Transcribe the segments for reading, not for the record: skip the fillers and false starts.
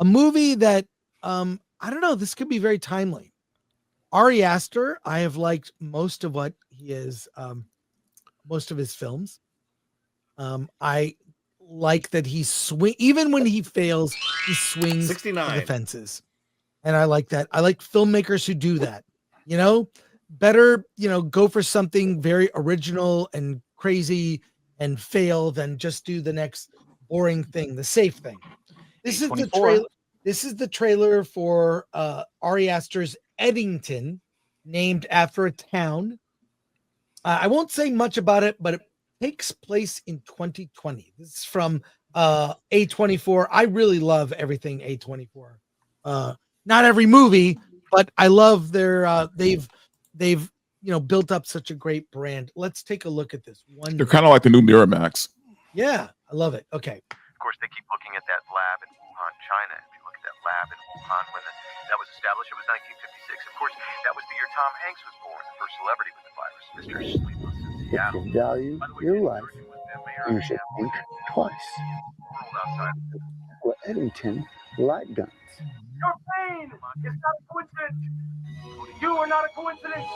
A movie that I don't know. This could be very timely. Ari Aster. I have liked most of what he is. Most of his films. I like that he even when he fails, he swings 69 for the fences. And I like that. I like filmmakers who do that, better, go for something very original and crazy and fail than just do the next boring thing, the safe thing. This is the trailer. This is the trailer for Ari Aster's Eddington, named after a town. I won't say much about it, but it takes place in 2020. This is from A24. I really love everything A24. Not every movie, but I love their they've built up such a great brand. Let's take a look at this one. They're kind of like the new Miramax. Yeah, I love it. Okay. Of course, they keep looking at that lab in Wuhan, China. If you look at that lab in Wuhan when that was established, it was 1956. Of course, that was the year Tom Hanks was born, the first celebrity with the virus, Mr. Sleepless in Seattle. If you value your life, you should think twice. For Eddington light guns. Your pain is not a coincidence. You are not a coincidence.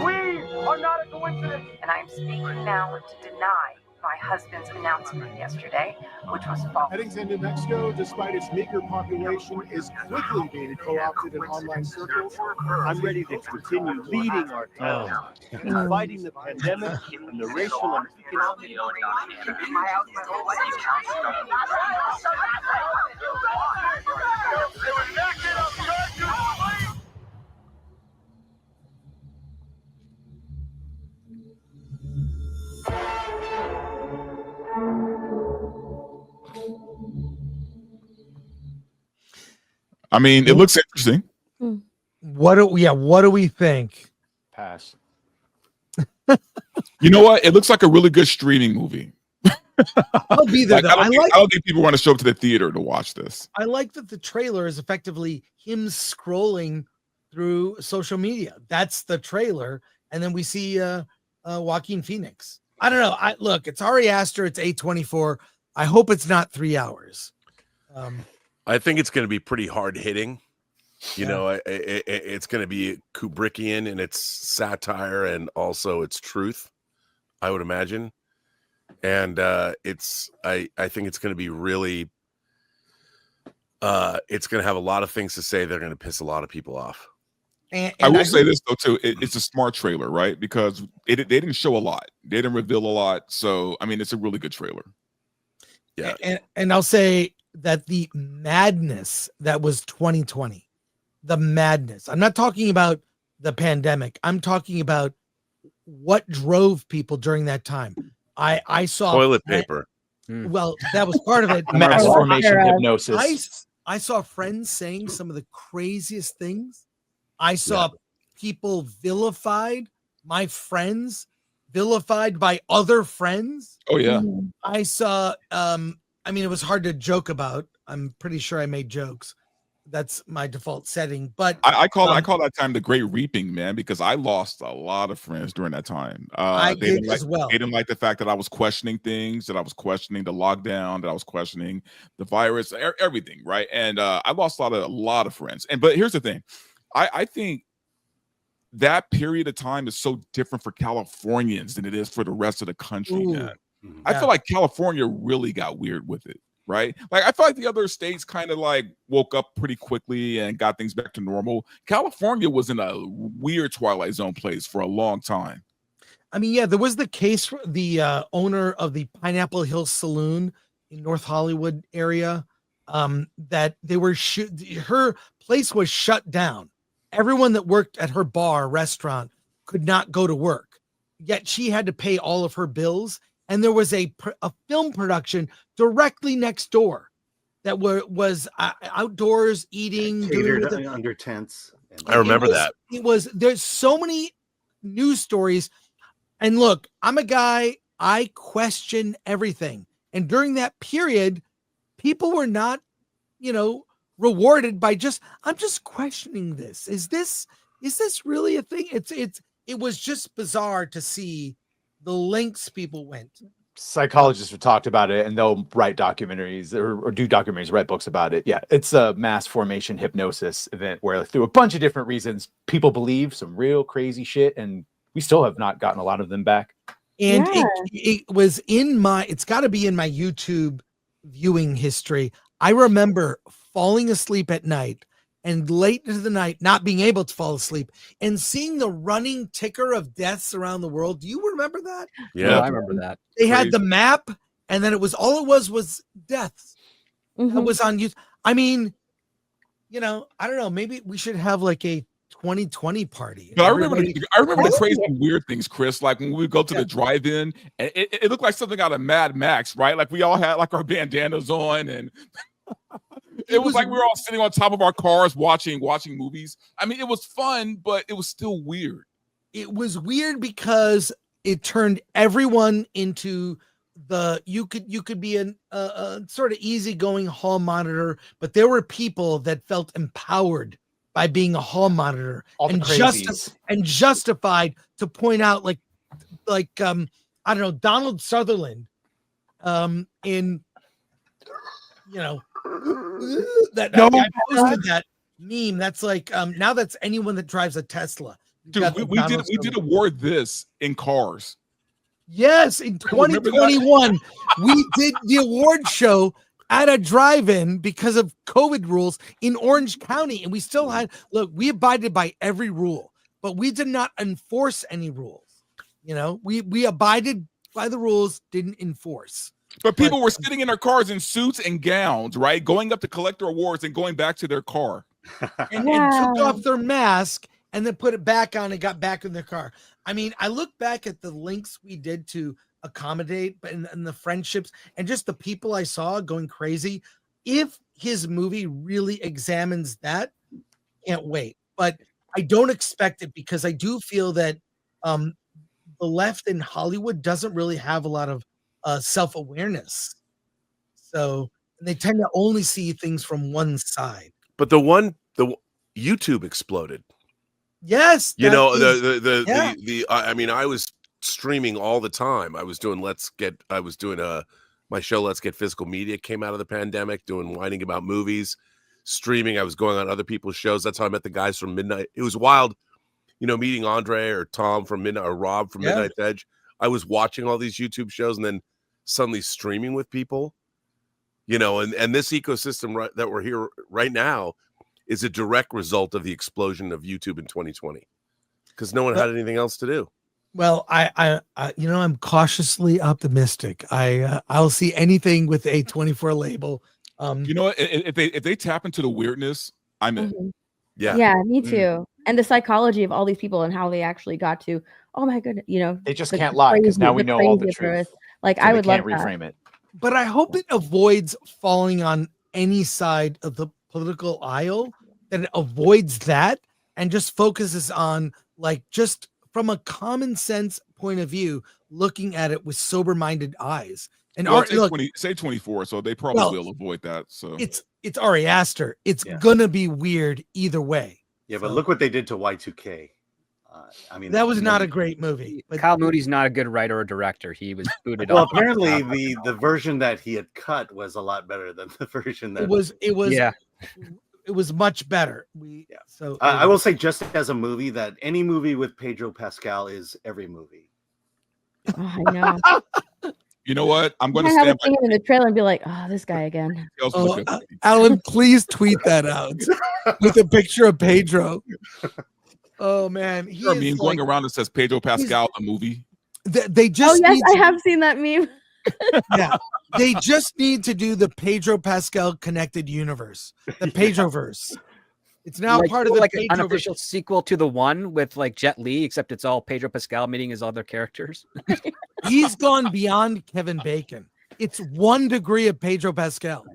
We are not a coincidence. And I'm speaking now to deny my husband's announcement yesterday, which was false. Eddington, New Mexico, despite its meager population, is quickly being co-opted in online circles. I'm ready to continue leading our town in fighting the pandemic and the racial and economic. I mean, it looks interesting. What do we think? Pass. You know what? It looks like a really good streaming movie. I'll be there. I don't think people want to show up to the theater to watch this. I like that the trailer is effectively him scrolling through social media. That's the trailer, and then we see Joaquin Phoenix. I don't know. Look, it's Ari Aster. It's A24. I hope it's not 3 hours. I think it's going to be pretty hard hitting. It's going to be Kubrickian in its satire and also its truth, I would imagine. And I think it's going to be really, it's going to have a lot of things to say. They're going to piss a lot of people off. And I will say this though too, it's a smart trailer, right? Because they didn't show a lot, they didn't reveal a lot. So I mean, it's a really good trailer. Yeah, and I'll say that the madness that was 2020, the madness. I'm not talking about the pandemic. I'm talking about what drove people during that time. I saw toilet paper. Well, that was part of it. Mass formation hypnosis. I saw friends saying some of the craziest things. I saw people vilified, my friends vilified by other friends. Oh yeah. I saw it was hard to joke about. I'm pretty sure I made jokes. That's my default setting. But I call that time the Great Reaping, man, because I lost a lot of friends during that time. I did as well. They didn't like the fact that I was questioning things, that I was questioning the lockdown, that I was questioning the virus, everything, right? And I lost a lot of friends. But here's the thing. I think that period of time is so different for Californians than it is for the rest of the country, man. I feel like California really got weird with it, right? Like I feel like the other states kind of like woke up pretty quickly and got things back to normal. California was in a weird Twilight Zone place for a long time. I mean, yeah, there was the case for the owner of the Pineapple Hill Saloon in North Hollywood area that they were her place was shut down. Everyone that worked at her bar restaurant could not go to work, yet she had to pay all of her bills. And there was a film production directly next door that was outdoors eating under tents. I remember that. There's so many news stories. And look, I'm a guy, I question everything. And during that period, people were not, rewarded by I'm just questioning this. Is this really a thing? It was just bizarre to see the lengths people went. psychologists have talked about it, and they'll write documentaries or do documentaries, write books about it. Yeah, it's a mass formation hypnosis event where through a bunch of different reasons, people believe some real crazy shit, and we still have not gotten a lot of them back. And it was it's got to be in my YouTube viewing history. I remember falling asleep at night and late into the night, not being able to fall asleep and seeing the running ticker of deaths around the world. Do you remember that? Yeah, I remember that. They had the map, and then it was deaths. That was on YouTube. I mean, I don't know. Maybe we should have like a 2020 party. But I remember the crazy weird things, Chris. Like when we would go to the drive-in, and it looked like something out of Mad Max, right? Like we all had like our bandanas on, and it was like we were all sitting on top of our cars watching movies. I mean, it was fun, but it was still weird. It was weird because it turned everyone into you could be a sort of easygoing hall monitor, but there were people that felt empowered by being a hall monitor and justified to point out like I don't know, Donald Sutherland in that guy posted that meme. That's like now that's anyone that drives a Tesla. Dude, we did award this in cars. Yes, in 2021, we did the award show at a drive-in because of COVID rules in Orange County, and we still we abided by every rule, but we did not enforce any rules. We abided by the rules, didn't enforce. But people were sitting in their cars in suits and gowns, right? Going up to collect their awards and going back to their car. and took off their mask and then put it back on and got back in their car. I mean, I look back at the links we did to accommodate and the friendships and just the people I saw going crazy. If his movie really examines that, can't wait. But I don't expect it because I do feel that the left in Hollywood doesn't really have a lot of self-awareness. So they tend to only see things from one side. But the YouTube exploded. Yes, I mean, I was streaming all the time. I was doing my show Let's Get Physical Media came out of the pandemic, doing whining about movies, streaming. I was going on other people's shows. That's how I met the guys from Midnight. It was wild, meeting Andre or Tom from Midnight or Rob from Midnight's Edge. I was watching all these YouTube shows and then suddenly streaming with people, and this ecosystem that we're here right now is a direct result of the explosion of YouTube in 2020 because no one had anything else to do. Well, I'm cautiously optimistic. I'll see anything with a 24 label. If they tap into the weirdness, I'm in. Yeah, me too. And the psychology of all these people and how they actually got to, oh my goodness, they just can't lie because now we know all the truth. Like so I would love reframe that. But I hope it avoids falling on any side of the political aisle, that it avoids that and just focuses on like just from a common sense point of view, looking at it with sober-minded eyes. And say 24, so they probably will avoid that. So it's Ari Aster. It's gonna be weird either way. Yeah, but look what they did to Y2K. I mean, that was not a great movie. But Kyle Moody's not a good writer or director. He was booted well, off. Apparently, the version that he had cut was a lot better than the version that it was much better. So I will say, just as a movie, that any movie with Pedro Pascal is every movie. Oh, I know. You know what? I'm going to stand by him in the trailer and be like, "Oh, this guy again." Alan, please tweet that out with a picture of Pedro. Oh man, he is meme going around that says Pedro Pascal the movie. They just I have seen that meme. Yeah, they just need to do the Pedro Pascal connected universe, the Pedroverse. It's now part of the an unofficial sequel to the one with like Jet Li, except it's all Pedro Pascal meeting his other characters. He's gone beyond Kevin Bacon. It's 1 degree of Pedro Pascal.